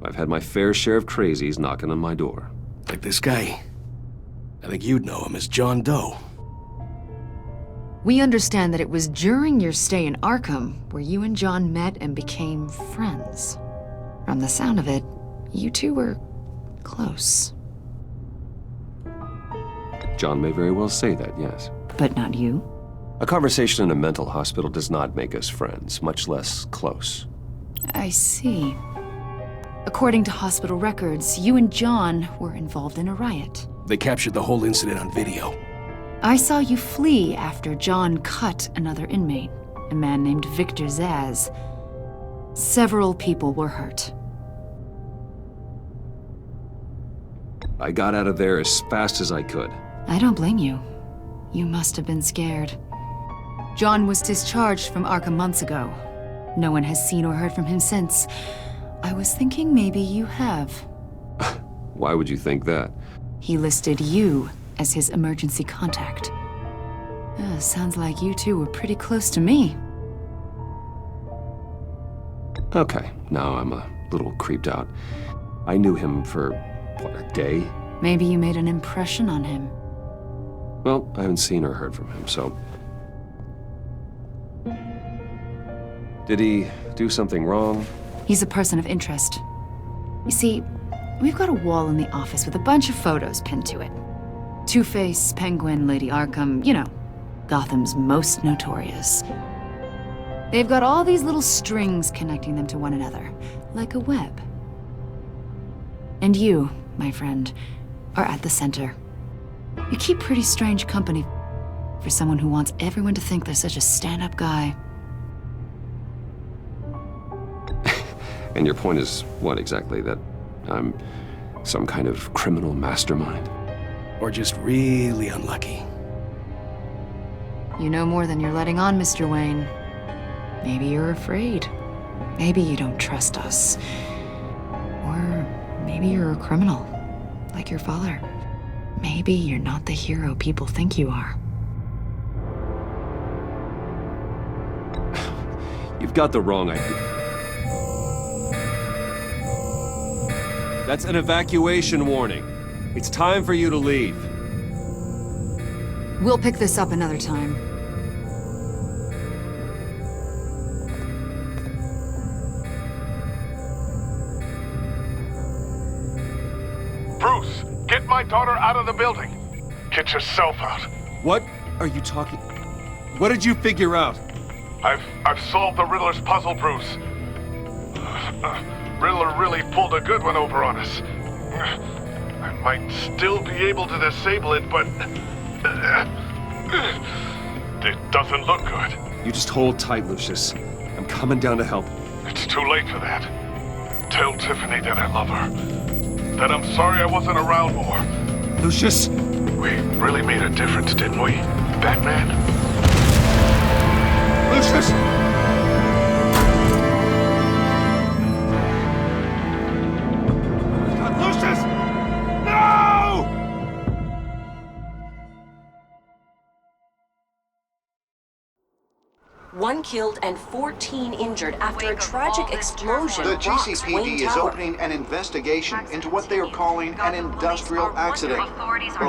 I've had my fair share of crazies knocking on my door. Like this guy. I think you'd know him as John Doe. We understand that it was during your stay in Arkham where you and John met and became friends. From the sound of it, you two were close. John may very well say that, yes. But not you? A conversation in a mental hospital does not make us friends, much less close. I see. According to hospital records, you and John were involved in a riot. They captured the whole incident on video. I saw you flee after John cut another inmate, a man named Victor Zsasz. Several people were hurt. I got out of there as fast as I could. I don't blame you. You must have been scared. John was discharged from Arkham months ago. No one has seen or heard from him since. I was thinking maybe you have. Why would you think that? He listed you as his emergency contact. Sounds like you two were pretty close to me. Okay, now I'm a little creeped out. I knew him for, what, a day? Maybe you made an impression on him. Well, I haven't seen or heard from him, so... Did he do something wrong? He's a person of interest. You see, we've got a wall in the office with a bunch of photos pinned to it. Two-Face, Penguin, Lady Arkham, you know, Gotham's most notorious. They've got all these little strings connecting them to one another, like a web. And you, my friend, are at the center. You keep pretty strange company for someone who wants everyone to think they're such a stand-up guy. And your point is what exactly? That I'm some kind of criminal mastermind? Or just really unlucky? You know more than you're letting on, Mr. Wayne. Maybe you're afraid. Maybe you don't trust us. Or maybe you're a criminal, like your father. Maybe you're not the hero people think you are. You've got the wrong idea. That's an evacuation warning. It's time for you to leave. We'll pick this up another time. Bruce, get my daughter out of the building. Get yourself out. What are you talking? What did you figure out? I've solved the Riddler's puzzle, Bruce. Riddler really pulled a good one over on us. I might still be able to disable it, but it doesn't look good. You just hold tight, Lucius. I'm coming down to help. It's too late for that. Tell Tiffany that I love her. That I'm sorry I wasn't around more. Lucius! We really made a difference, didn't we, Batman? Lucius! Lucius! No! One killed and 14 injured after a tragic explosion. The rocks GCPD Wayne is Tower. opening an investigation into what they are calling an industrial accident.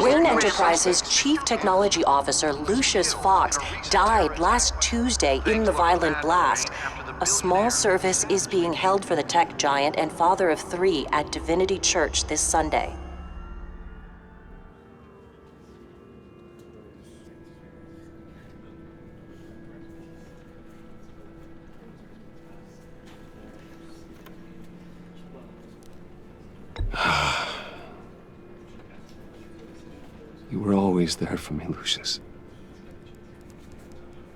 Wayne Enterprises' Chief Technology Officer, Lucius Fox, died last Tuesday in the violent blast. A small service is being held for the tech giant and father of 3 at Divinity Church this Sunday. You were always there for me, Lucius.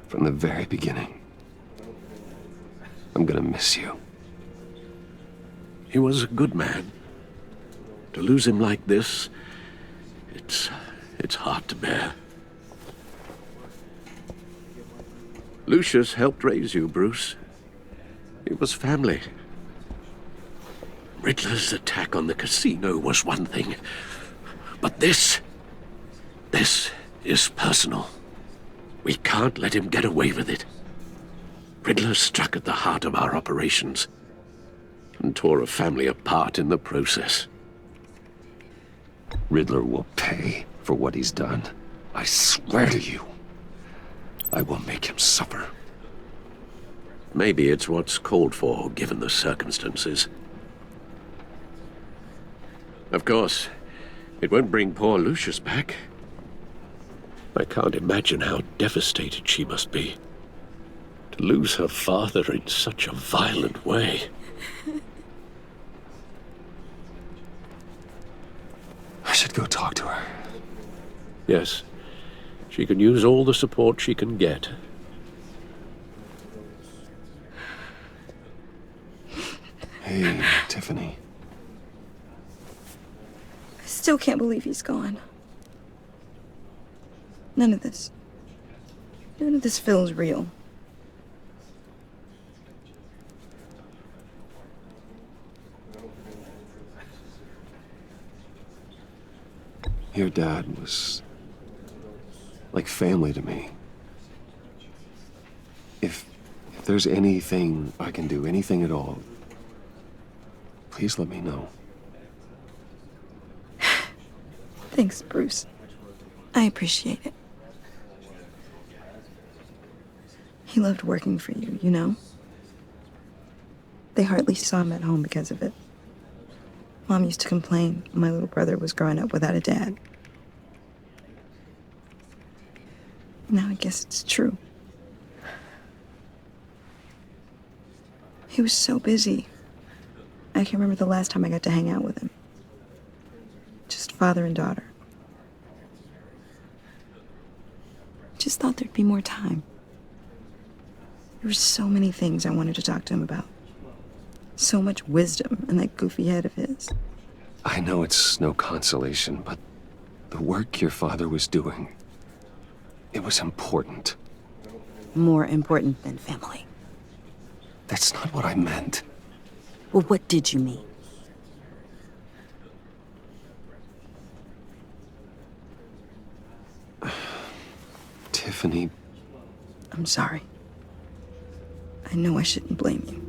From the very beginning. I'm gonna miss you. He was a good man. To lose him like this, It's hard to bear. Lucius helped raise you, Bruce. It was family. Riddler's attack on the casino was one thing, but this is personal. We can't let him get away with it. Riddler struck at the heart of our operations and tore a family apart in the process. Riddler will pay for what he's done. I swear to you. I will make him suffer. Maybe it's what's called for, given the circumstances. Of course, it won't bring poor Lucius back. I can't imagine how devastated she must be. To lose her father in such a violent way. I should go talk to her. Yes, she can use all the support she can get. Hey, Tiffany. I still can't believe he's gone. None of this feels real. Your dad was like family to me. If there's anything I can do, anything at all, please let me know. Thanks, Bruce. I appreciate it. He loved working for you, you know? They hardly saw him at home because of it. Mom used to complain my little brother was growing up without a dad. Now I guess it's true. He was so busy. I can't remember the last time I got to hang out with him. Just father and daughter. Just thought there'd be more time. There were so many things I wanted to talk to him about. So much wisdom in that goofy head of his. I know it's no consolation, but the work your father was doing, it was important. More important than family. That's not what I meant. Well, what did you mean? Tiffany. I'm sorry. I know I shouldn't blame you.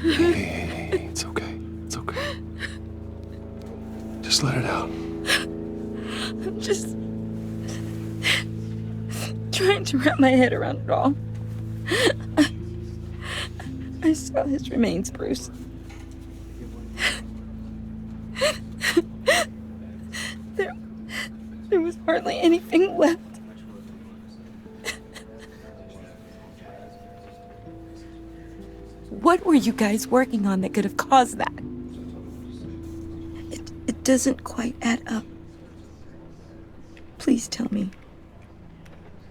Hey, it's okay. It's okay. Just let it out. I'm just trying to wrap my head around it all. I saw his remains, Bruce. There was hardly anything left. What were you guys working on that could have caused that? It doesn't quite add up. Please tell me.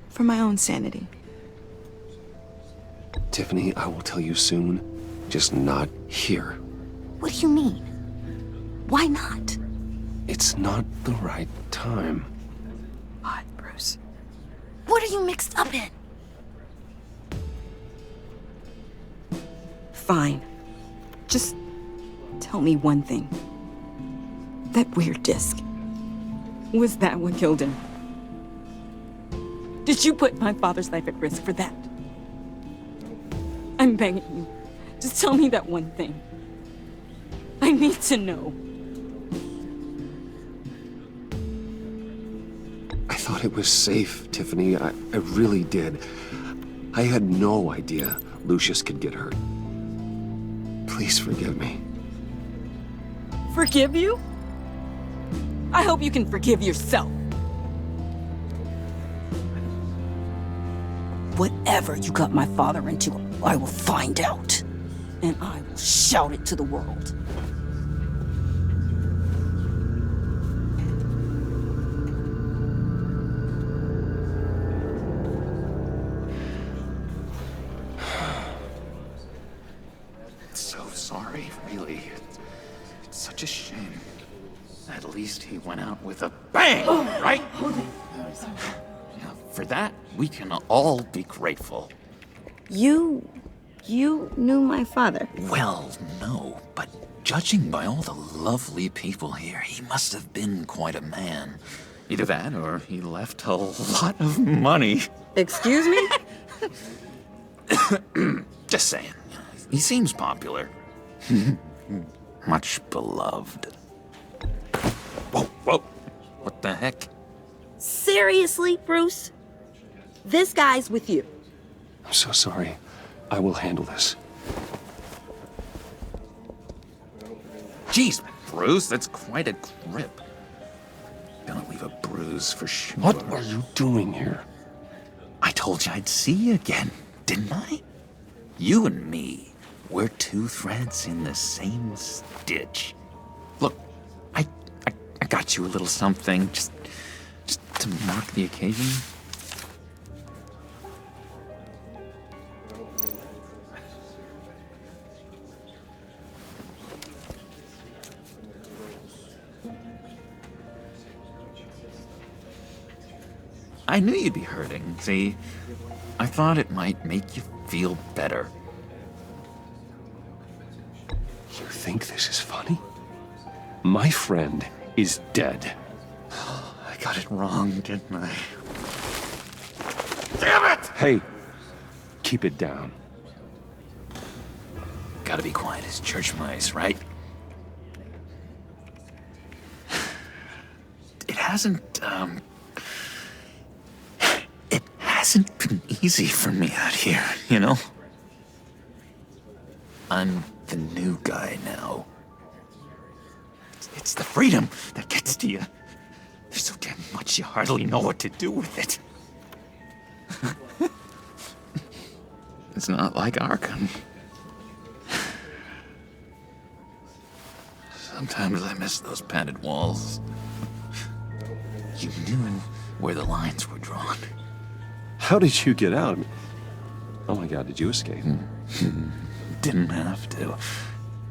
For my own sanity. Tiffany, I will tell you soon, just not here. What do you mean? Why not? It's not the right time. What, Bruce? What are you mixed up in? Fine. Just tell me one thing. That weird disc. Was that what killed him? Did you put my father's life at risk for that? I'm begging you. Just tell me that one thing. I need to know. I thought it was safe, Tiffany. I really did. I had no idea Lucius could get hurt. Please forgive me. Forgive you? I hope you can forgive yourself. Whatever you got my father into, I will find out. And I will shout it to the world. So sorry, really. It's such a shame. At least he went out with a bang, right? Now, for that, we can all be grateful. You knew my father. Well, no, but judging by all the lovely people here, he must have been quite a man. Either that, or he left a lot of money. Excuse me? Just saying. He seems popular. Much beloved. Whoa, whoa. What the heck? Seriously, Bruce? This guy's with you. I'm so sorry. I will handle this. Jeez, Bruce, that's quite a grip. Gonna leave a bruise for sure. What are you doing here? I told you I'd see you again, didn't I? You and me, we're two threads in the same stitch. Look, I got you a little something, just to mark the occasion. I knew you'd be hurting, see? I thought it might make you feel better. You think this is funny? My friend is dead. I got it wrong, didn't I? Damn it! Hey, keep it down. Gotta be quiet as church mice, right? It hasn't been easy for me out here, you know? I'm the new guy now. It's the freedom that gets to you. There's so damn much you hardly know what to do with it. It's not like Arkham. Sometimes I miss those padded walls. You knew where the lines were drawn. How did you get out? Oh my God, did you escape? Didn't have to.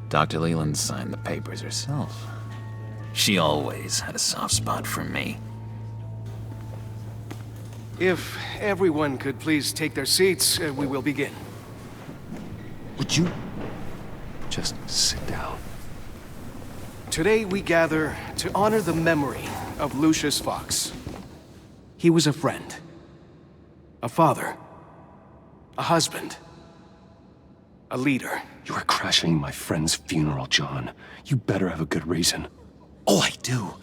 Dr. Leland signed the papers herself. She always had a soft spot for me. If everyone could please take their seats, we will begin. Would you just sit down? Today we gather to honor the memory of Lucius Fox. He was a friend, a father, a husband, a leader. You are crashing my friend's funeral, John. You better have a good reason. Oh, I do.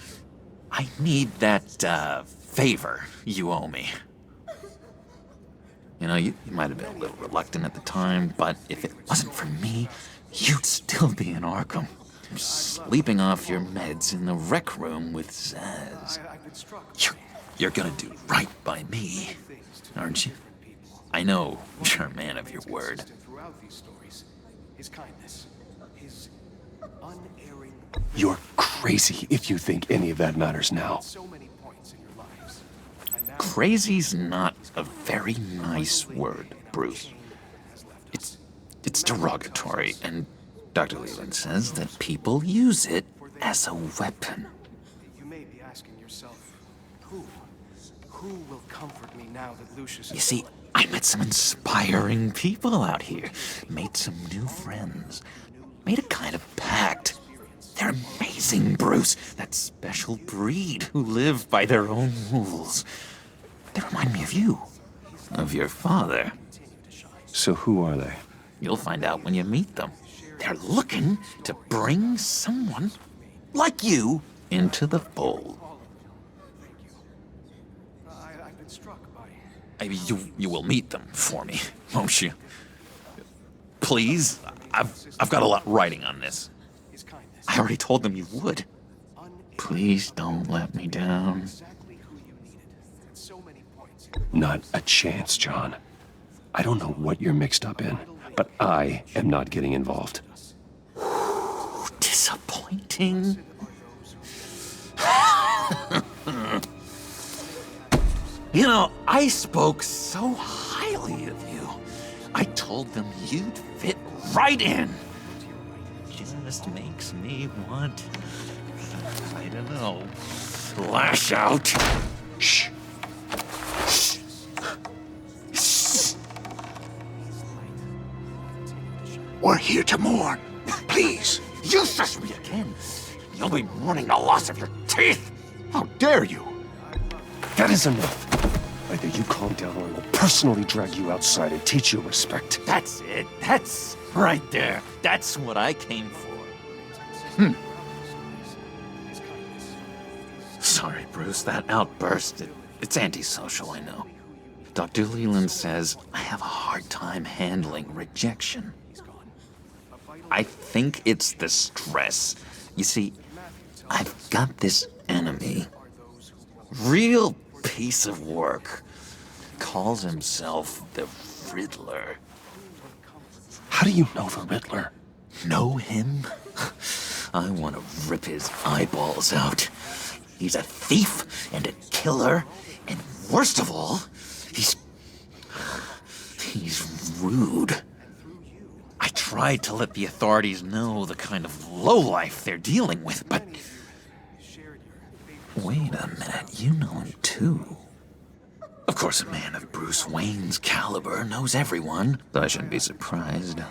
I need that, favor you owe me. You know, you might have been a little reluctant at the time, but if it wasn't for me, you'd still be in Arkham. Sleeping off your meds in the rec room with Zaz. You're gonna do right by me, aren't you? I know you're a man of your word. His kindness, his unerring... You're crazy if you think any of that matters now. Crazy's not a very nice word, Bruce. It's derogatory, and Dr. Leland says that people use it as a weapon. You may be asking yourself, who will comfort me now that Lucius... You see, I met some inspiring people out here, made some new friends, made a kind of pact. They're amazing, Bruce, that special breed who live by their own rules. They remind me of you, of your father. So who are they? You'll find out when you meet them. They're looking to bring someone like you into the fold. I've been struck by... You will meet them for me, won't you? Please, I've got a lot riding on this. I already told them you would. Please don't let me down. Not a chance, John. I don't know what you're mixed up in, but I am not getting involved. Disappointing. You know, I spoke so highly of you. I told them you'd fit right in. Just makes me want I don't know. Lash out. Shh. We're here to mourn. Please. You shush me again. You'll be mourning the loss of your teeth. How dare you? That is enough. Either you calm down or I will personally drag you outside and teach you respect. That's it. That's right there. That's what I came for. Sorry, Bruce. That outburst, it's antisocial, I know. Dr. Leland says I have a hard time handling rejection. I think it's the stress. You see, I've got this enemy. Real piece of work. Calls himself the Riddler. How do you know the Riddler? Know him? I want to rip his eyeballs out. He's a thief and a killer, and worst of all, he's rude. I tried to let the authorities know the kind of lowlife they're dealing with, but... Wait a minute, you know him too. Of course, a man of Bruce Wayne's caliber knows everyone, so I shouldn't be surprised.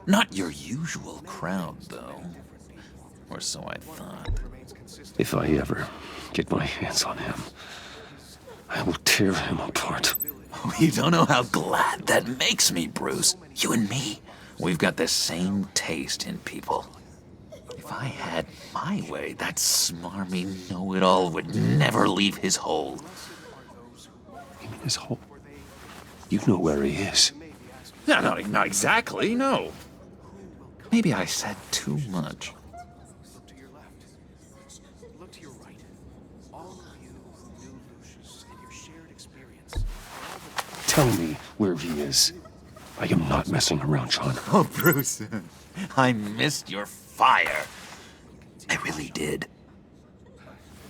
Not your usual crowd, though. Or so I thought. If I ever get my hands on him, I will tear him apart. You don't know how glad that makes me, Bruce. You and me, we've got the same taste in people. If I had my way, that smarmy know-it-all would never leave his hole. You mean his hole? You know where he is. No, not exactly, no. Maybe I said too much. Tell me where he is. I am not messing around, John. Oh, Bruce, I missed your fire. I really did.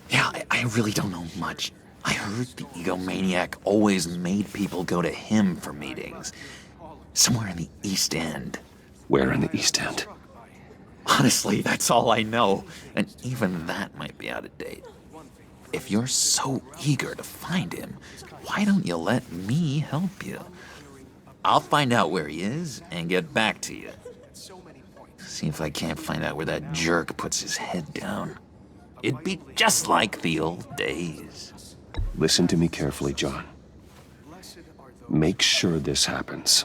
Yeah, I really don't know much. I heard the egomaniac always made people go to him for meetings. Somewhere in the East End. Where in the East End? Honestly, that's all I know. And even that might be out of date. If you're so eager to find him, why don't you let me help you? I'll find out where he is and get back to you. See if I can't find out where that jerk puts his head down. It'd be just like the old days. Listen to me carefully, John. Make sure this happens,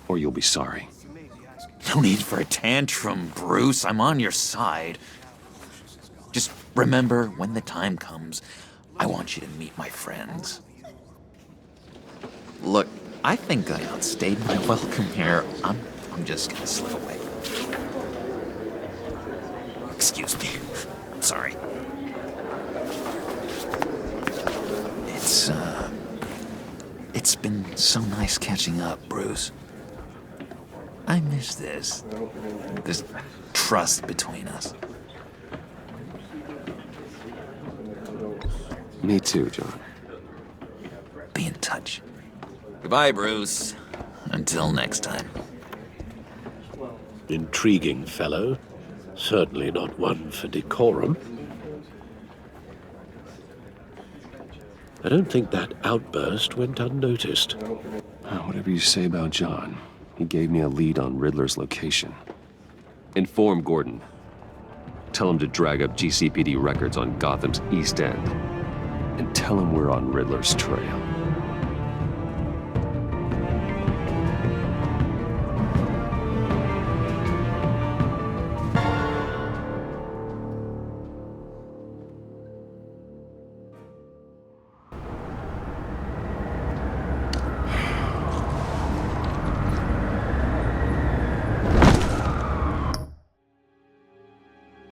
or you'll be sorry. No need for a tantrum, Bruce. I'm on your side. Just remember, when the time comes, I want you to meet my friends. Look, I think I outstayed my welcome here. I'm just gonna slip away. Excuse me. I'm sorry. It's been so nice catching up, Bruce. I miss this trust between us. Me too, John. Be in touch. Goodbye, Bruce. Until next time. Intriguing fellow. Certainly not one for decorum. I don't think that outburst went unnoticed. Whatever you say about John, he gave me a lead on Riddler's location. Inform Gordon. Tell him to drag up GCPD records on Gotham's East End. And tell him we're on Riddler's trail.